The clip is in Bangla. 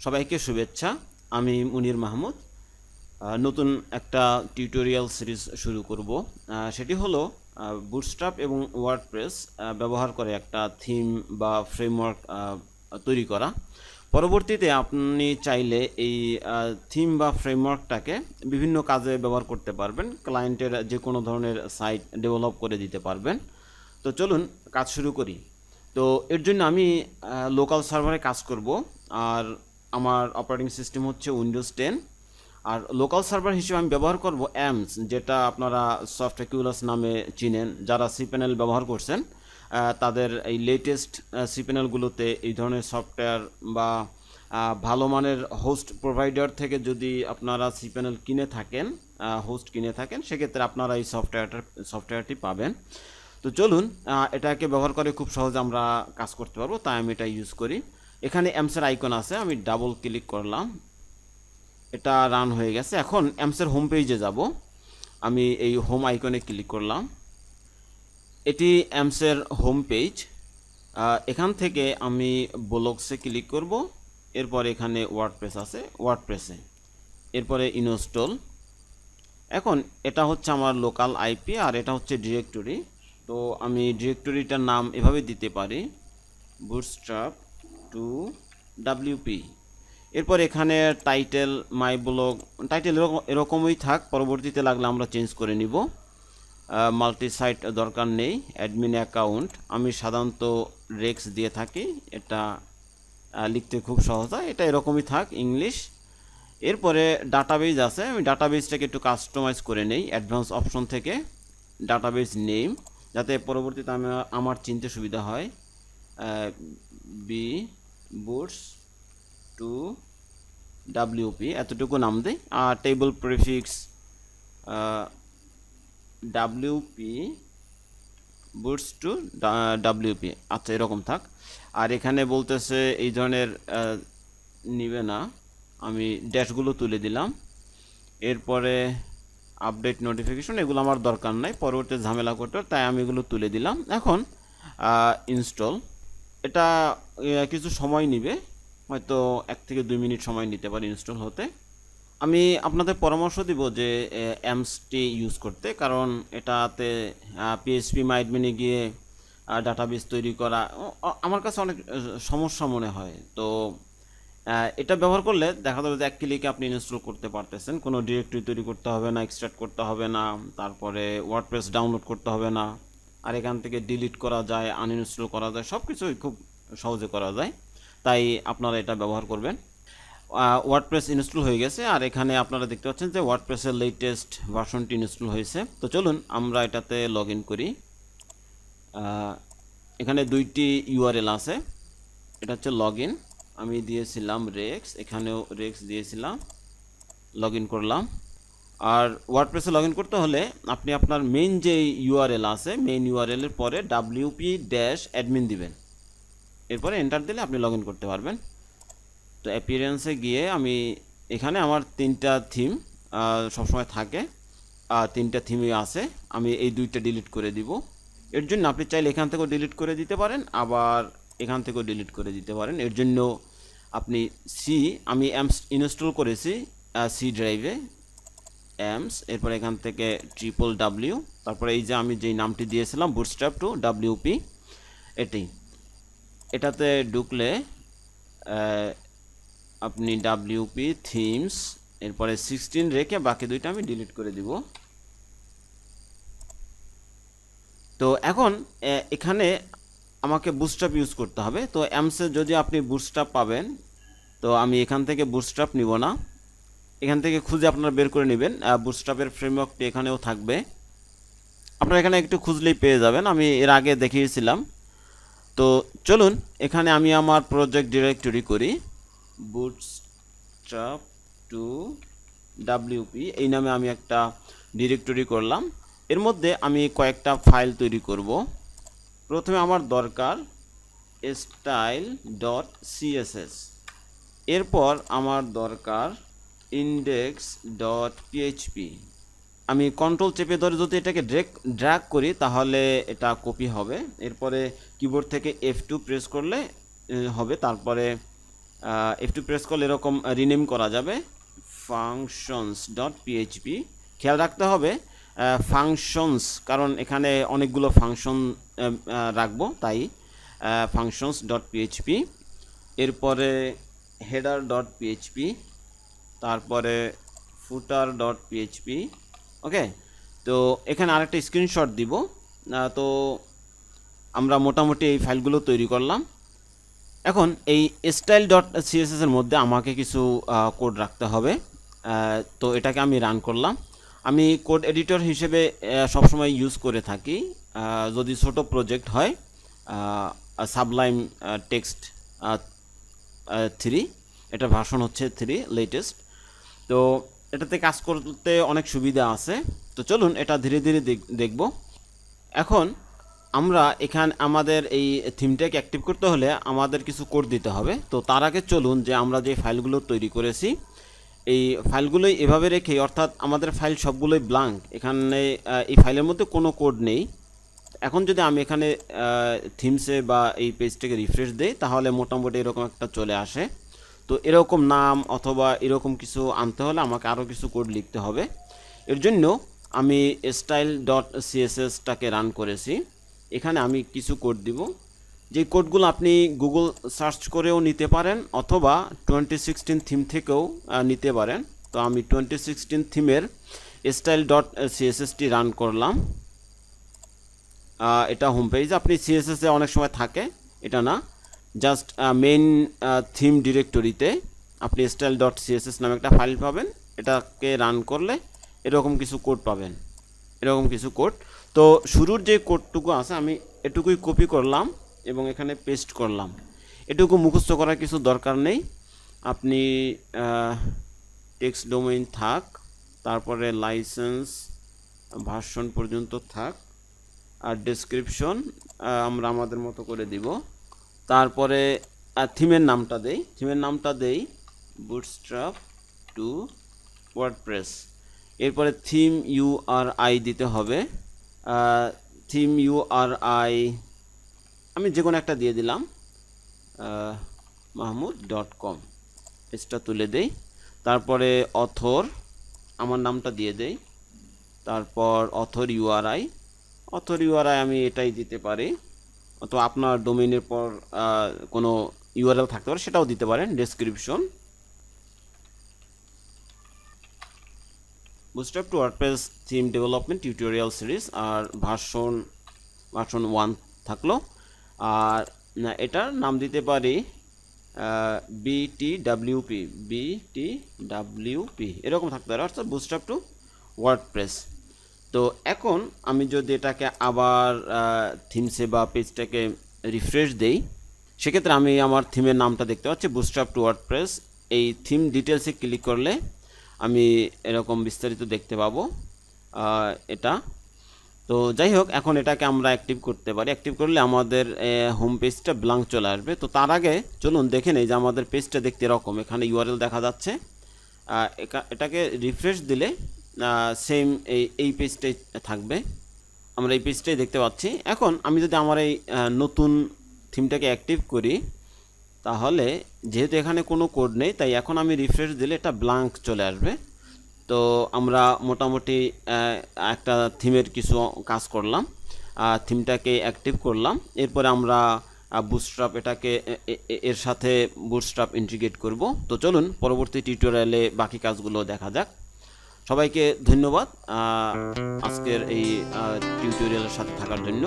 সবাইকে শুভেচ্ছা। আমি মুনির মাহমুদ। নতুন একটা টিউটোরিয়াল সিরিজ শুরু করব। সেটি হলো বুটস্ট্র্যাপ এবং ওয়ার্ডপ্রেস ব্যবহার করে একটা থিম বা ফ্রেমওয়ার্ক তৈরি করা। পরবর্তীতে আপনি চাইলে এই থিম বা ফ্রেমওয়ার্কটাকে বিভিন্ন কাজে ব্যবহার করতে পারবেন। ক্লায়েন্টের যে কোনো ধরনের সাইট ডেভেলপ করে দিতে পারবেন। তো চলুন কাজ শুরু করি। তো এর জন্য আমি লোকাল সার্ভারে কাজ করব। আর আমার অপারেটিং সিস্টেম হচ্ছে উইন্ডোজ 10। আর লোকাল সার্ভার হিসেবে আমি ব্যবহার করব অ্যামস, যেটা আপনারা সফট একুলাস নামে চিনেন। যারা সি প্যানেল ব্যবহার করছেন তাদের এই লেটেস্ট সি প্যানেলগুলোতে এই ধরনের সফটওয়্যার বা ভালো মানের হোস্ট প্রোভাইডার থেকে যদি আপনারা সি প্যানেল হোস্ট কিনে থাকেন, সেক্ষেত্রে আপনারা এই সফটওয়্যারটি পাবেন। তো চলুন এটাকে ব্যবহার করে খুব সহজে আমরা কাজ করতে পারবো, তাই আমি এটা ইউজ করি। এখানে অ্যামসের আইকন আছে, আমি ডাবল ক্লিক করলাম, এটা রান হয়ে গেছে। এখন অ্যামসের হোম পেজে যাব। আমি এই হোম আইকনে ক্লিক করলাম, এটি অ্যামসের হোম পেজ। এখান থেকে আমি ব্লগসে ক্লিক করব। এরপর এখানে ওয়ার্ডপ্রেস আছে, ওয়ার্ডপ্রেসে এরপরে ইনস্টল। এখন এটা হচ্ছে আমার লোকাল আইপি আর এটা হচ্ছে ডিরেক্টরি। তো আমি ডিরেক্টরিটার নাম এভাবে দিতে পারি, বুটস্ট্র্যাপ টু ডাব্লিউপি। এরপর এখানে টাইটেল মাই ব্লগ, টাইটেল এরকমই থাক, পরবর্তীতে লাগলে আমরা চেঞ্জ করে নিব। মাল্টি সাইট দরকার নেই। অ্যাডমিন অ্যাকাউন্ট আমি সাধারণত রেক্স দিয়ে থাকি, এটা লিখতে খুব সহজ হয়, এটা এরকমই থাক, ইংলিশ। এরপরে ডাটাবেজ আছে, আমি ডাটাবেজটাকে একটু কাস্টমাইজ করে নেই অ্যাডভান্স অপশন থেকে। ডাটাবেজ নেম, যাতে পরবর্তীতে আমার চিনতে সুবিধা হয়। বি বুটস টু ডাব্লিউপি এতটুকু নাম দেই। আর table prefix WP boots to WP, আচ্ছা এরকম থাক। আর এখানে বলতেছে এই ধরনের নিবে না, আমি ড্যাশগুলো তুলে দিলাম। এরপরে আপডেট নোটিফিকেশন, এগুলো আমার দরকার নাই, পরবর্তী ঝামেলা করতে, তাই আমি এগুলো তুলে দিলাম। এখন ইনস্টল, এটা কিছু সময় নিবে, হয়তো 1 থেকে 2 মিনিট সময় নিতে পারে ইনস্টল হতে। আমি আপনাদের পরামর্শ দিব যে অ্যামসটি ইউজ করতে, কারণ এটাতে পিএইচপি মাইডমেনে গিয়ে ডাটাবেস তৈরি করা আমার কাছে অনেক সমস্যা মনে হয়। তো এটা ব্যবহার করলে দেখা যাবে যে 1 ক্লিকে আপনি ইনস্টল করতে পারতেছেন, কোনো ডিরেক্টরি তৈরি করতে হবে না, এক্সট্রাক্ট করতে হবে না, তারপরে ওয়ার্ডপ্রেস ডাউনলোড করতে হবে না। আর এখান থেকে ডিলিট করা যায়, আনইনস্টল করা যায়, সব কিছুই খুব সহজে করা যায়। তাই আপনারা এটা ব্যবহার করবেন। ওয়ার্ডপ্রেস ইনস্টল হয়ে গেছে, আর এখানে আপনারা দেখতে পাচ্ছেন যে ওয়ার্ডপ্রেসের লেটেস্ট ভার্সনটি ইনস্টল হয়েছে। তো চলুন আমরা এটাতে লগ ইন করি। এখানে 2টি ইউআরএল আছে, এটা হচ্ছে লগ ইন, আমি দিয়েছিলাম রেক্স, এখানেও রেক্স দিয়েছিলাম, লগ ইন করলাম। আর ওয়ার্ডপ্রেসে লগ ইন করতে হলে আপনি আপনার মেইন যে ইউআরএল আছে, মেইন ইউআরএলের পরে wp-admin দিবেন, এরপরে এন্টার দিলে আপনি লগ ইন করতে পারবেন। তো অ্যাপিয়ারেন্সে গিয়ে আমি এখানে আমার 3টা থিম সবসময় থাকে, আর 3টা থিমই আছে, আমি এই 2টা ডিলিট করে দিব। এর জন্য আপনি চাইলে এখান থেকেও ডিলিট করে দিতে পারেন, আবার এখান থেকেও ডিলিট করে দিতে পারেন। এর জন্য আপনি আমি অ্যামস ইনস্টল করেছি সি ড্রাইভে, অ্যামস, এরপর এখান থেকে www, তারপরে এই যে আমি যেই নামটি দিয়েছিলাম বুটস্ট্র্যাপ টু ডাব্লিউপি, এটাতে ঢুকলে আপনি ডাব্লিউপি থিমস, এরপরে 16 রেখে বাকি 2টা আমি ডিলিট করে দিব। তো এখন এখানে আমাকে বুটস্ট্র্যাপ ইউজ করতে হবে। তো অ্যামসে যদি আপনি বুটস্ট্র্যাপ পাবেন, তো আমি এখান থেকে বুটস্ট্র্যাপ নিব না, এখান থেকে খুঁজে আপনারা বের করে নেবেন। বুটস্ট্র্যাপের ফ্রেমওয়ার্কটি এখানেও থাকবে, আপনারা এখানে একটু খুঁজলেই পেয়ে যাবেন, আমি এর আগে দেখিয়েছিলাম। তো চলুন এখানে আমি আমার প্রজেক্ট ডিরেক্টরি করি, বুটস্ট্র্যাপ টু ডাব্লিউপি, এই নামে আমি একটা ডিরেক্টরি করলাম। এর মধ্যে আমি কয়েকটা ফাইল তৈরি করব। প্রথমে আমার দরকার style.css, এরপর আমার দরকার index.php। আমি কন্ট্রোল চেপে ধরে যদি এটাকে ড্র্যাগ করি তাহলে এটা কপি হবে। এরপরে কিবোর্ড থেকে F2 প্রেস করলে হবে, তারপরে F2 প্রেস করলে এরকম রিনেম করা যাবে functions.php। খেয়াল রাখতে হবে ফাংশনস, কারণ এখানে অনেকগুলো ফাংশন রাখবো, তাই functions.php। এরপরে header.php, তারপরে footer.php। ওকে, তো এখানে আরেকটা স্ক্রিনশট দিব। তো আমরা মোটামুটি এই ফাইলগুলো তৈরি করলাম। এখন এই style.css এর মধ্যে আমাকে কিছু কোড রাখতে হবে। তো এটাকে আমি রান করলাম। আমি কোড এডিটর হিসেবে সবসময় ইউজ করে থাকি, যদি ছোট প্রজেক্ট হয়, সাবলাইম টেক্সট 3, এটা ভার্সন হচ্ছে 3 লেটেস্ট। তো এটাতে কাজ করতে অনেক সুবিধা আছে। তো চলুন এটা ধীরে ধীরে দেখব। এখন আমরা এখানে আমাদের এই থিমটাকে অ্যাক্টিভ করতে হলে আমাদের কিছু কোড দিতে হবে। তো তার আগে চলুন যে আমরা যে ফাইলগুলো তৈরি করেছি এই ফাইলগুলোই এভাবে রেখে, অর্থাৎ আমাদের ফাইল সবগুলোই ব্ল্যাঙ্ক, এখানে এই ফাইলের মধ্যে কোনো কোড নেই। এখন যদি আমি এখানে থিমসে বা এই পেজটাকে রিফ্রেশ দেই তাহলে মোটামুটি এরকম একটা চলে আসে। তো এরকম নাম অথবা এরকম কিছু আনতে হলে আমাকে আরও কিছু কোড লিখতে হবে। এর জন্য আমি style.css-টাকে রান করেছি। এখানে আমি কিছু কোড দিব, যে কোডগুলো আপনি গুগল সার্চ করেও নিতে পারেন অথবা 2016 থিম থেকেও নিতে পারেন। তো আমি 2016 থিমের style.css-টি রান করলাম। এটা হোম পেজ, আপনি সিএসএসে অনেক সময় থাকে, এটা না, জাস্ট মেইন থিম ডিরেক্টরিতে আপনি style.css নামে একটা ফাইল পাবেন। এটাকে রান করলে এরকম কিছু কোড পাবেন, এরকম কিছু কোড। তো শুরুর যে কোডটুকু আছে আমি এটুকুই কপি করলাম এবং এখানে পেস্ট করলাম। এটুকু মুখস্থ করার কিছু দরকার নেই। আপনি টেক্সট ডোমেইন থাক, তারপরে লাইসেন্স ভার্সন পর্যন্ত থাক, আর ডেসক্রিপশন আমরা আমাদের মতো করে দিব। তারপরে থিমের নামটা দেই বুটস্ট্র্যাপ টু ওয়ার্ডপ্রেস। এরপরে থিম URI দিতে হবে। থিম URI আমি যে কোনো একটা দিয়ে দিলাম, mahmood.com, এটা তুলে দেই। তারপরে অথর আমার নামটা দিয়ে দেই। তারপর অথর URI আমি এটাই দিতে পারি, অথবা আপনার ডোমেইনের পর কোনো URL থাকতে পারে সেটাও দিতে পারেন। Description bootstrap to WordPress theme development tutorial series, আর ভার্সন 1 থাকলো। আর এটার নাম দিতে পারি BTWP এরকম থাকতে পারে, অর্থাৎ বুটস্ট্র্যাপ টু ওয়ার্ডপ্রেস। তো এখন আমি যদি এটাকে আবার থিমসে বা পেজটাকে রিফ্রেশ দেই, সেক্ষেত্রে আমি আমার থিমের নামটা দেখতে পাচ্ছি বুটস্ট্র্যাপ টু ওয়ার্ডপ্রেস। এই থিম ডিটেলসে ক্লিক করলে আমি এরকম বিস্তারিত দেখতে পাবো এটা। তো যাই হোক, এখন এটাকে আমরা অ্যাক্টিভ করতে পারি। অ্যাক্টিভ করলে আমাদের হোম পেজটা ব্ল্যাঙ্ক চলে আসবে। তো তার আগে চলুন দেখে নেই যে আমাদের পেজটা দেখতে এরকম, এখানে URL দেখা যাচ্ছে। এটাকে রিফ্রেশ দিলে সেম এই পেজটাই থাকবে, আমরা এই পেজটাই দেখতে পাচ্ছি। এখন আমি যদি আমার এই নতুন থিমটাকে অ্যাক্টিভ করি, তাহলে যেহেতু এখানে কোনো কোড নেই তাই এখন আমি রিফ্রেশ দিলে এটা ব্ল্যাঙ্ক চলে আসবে। তো আমরা মোটামুটি একটা থিমের কিছু কাজ করলাম, থিমটাকে অ্যাক্টিভ করলাম। এরপরে আমরা বুটস্ট্র্যাপ এটাকে এর সাথে বুটস্ট্র্যাপ ইন্টিগ্রেট করব। তো চলুন পরবর্তী টিউটোরিয়ালে বাকি কাজগুলো দেখা যাক। সবাইকে ধন্যবাদ আজকের এই টিউটোরিয়ালের সাথে থাকার জন্য।